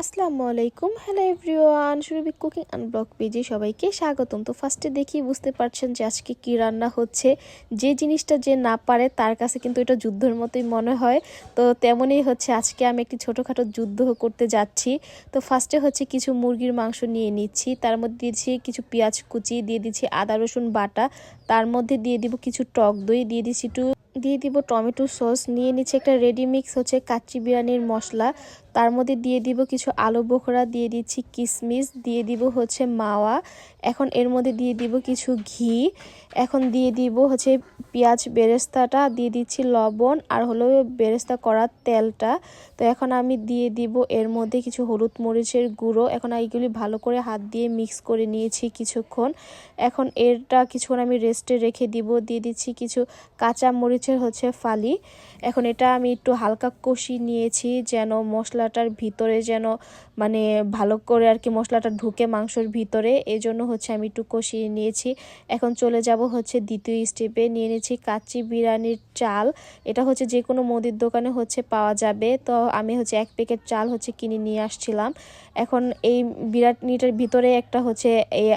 আসসালামু আলাইকুম, hello everyone, Surabhi cooking and blog পেজে সবাইকে স্বাগতম। তো ফার্স্টে দেখি বুঝতে পারছেন যে আজকে কি রান্না হচ্ছে। যে জিনিসটা যে না পারে তার কাছে কিন্তু এটা যুদ্ধের মতোই মনে হয়। তো তেমনই হচ্ছে, আজকে আমি একটি ছোটোখাটো যুদ্ধ করতে যাচ্ছি। তো ফার্স্টে হচ্ছে কিছু মুরগির মাংস নিয়ে নিচ্ছি, তার মধ্যে দিয়েছি কিছু পেঁয়াজ কুচি, দিয়ে দিচ্ছি আদা রসুন বাটা, তার মধ্যে দিয়ে দিব কিছু টক দই, দিয়ে দিব টমেটো সস, নিয়ে নিচ্ছে একটা রেডি মিক্স হচ্ছে কাচ্চি বিরিয়ানির মশলা, তার মধ্যে দিয়ে দিব কিছু আলু বোখরা, দিয়ে দিচ্ছি কিশমিশ, দিয়ে দিব হচ্ছে মাওয়া, এখন এর মধ্যে দিয়ে দিব কিছু ঘি, এখন দিয়ে দিব হচ্ছে পেঁয়াজ বেরেস্তাটা, দিয়ে দিচ্ছি লবণ আর হলো বেরেস্তা করার তেলটা। তো এখন আমি দিয়ে দিব এর মধ্যে কিছু হলুদ মরিচের গুঁড়ো। এখন এইগুলি ভালো করে হাত দিয়ে মিক্স করে নিয়েছি কিছুক্ষণ। এখন এটা কিছুক্ষণ আমি রেস্টে রেখে দিব। দিয়ে দিচ্ছি কিছু কাঁচা মরিচের হচ্ছে ফালি। এখন এটা আমি একটু হালকা কষি নিয়েছি, যেন মশলাটার ভিতরে যেন মানে ভালো করে আর কি মশলাটা ঢুকে মাংসের ভিতরে, এই জন্য হচ্ছে আমি একটু কষিয়ে নিয়েছি। এখন চলে যাব হচ্ছে দ্বিতীয় স্টেপে। নিয়ে নিয়েছি কাচ্চি বিরিয়ানির চাল, এটা হচ্ছে যে কোনো মুদির দোকানে হচ্ছে পাওয়া যাবে। তো আমি হচ্ছে 1 প্যাকেট চাল হচ্ছে কিনে নিয়ে আসছিলাম। এখন এই বিরিয়ানিটার ভিতরে একটা হচ্ছে এই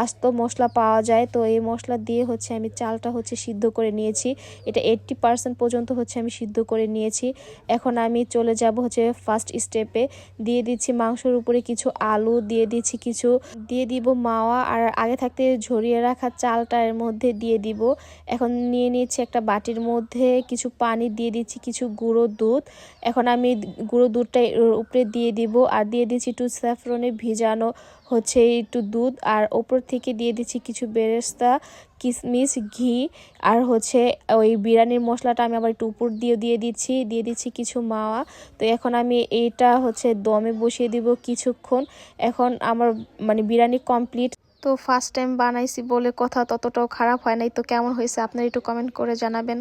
আস্ত মশলা পাওয়া যায়, তো এই মশলা দিয়ে হচ্ছে আমি চালটা হচ্ছে সিদ্ধ করে নিয়েছি। এটা 80% পর্যন্ত হচ্ছে আমি সিদ্ধ করে নিয়েছি। এখন আমি চলে যাব হচ্ছে ফার্স্ট স্টেপে। দিয়ে দিচ্ছি মাংসের উপরে কিছু আলু, দিয়ে দিব মাওয়া, আর আগে থাকতে ঝরিয়ে রাখা চালটা এর মধ্যে দিয়ে দিব। এখন নিয়ে নিচ্ছি একটা বাটির মধ্যে কিছু পানি, দিয়ে দিচ্ছি কিছু গুঁড়ো দুধ। এখন আমি গুঁড়ো দুধটা এর উপরে দিয়ে দিব, আর দিয়ে দিচ্ছি একটু স্যাফরনে ভিজানো হচ্ছে একটু দুধ, আর ওপর থেকে দিয়ে দিচ্ছি কিছু বেরেস্তা, কিশমিশ, ঘি, আর হচ্ছে ওই বিরিয়ানির মশলাটা আমি আবার একটু উপর দিয়ে দিচ্ছি কিছু মাওয়া। তো এখন আমি এইটা হচ্ছে দমে বসিয়ে দিব কিছুক্ষণ। এখন আমার মানে বিরিয়ানি কমপ্লিট। তো ফার্স্ট টাইম বানাইছি বলে কথা ততটাও খারাপ হয় নাই। তো কেমন হয়েছে আপনারা একটু কমেন্ট করে জানাবেন।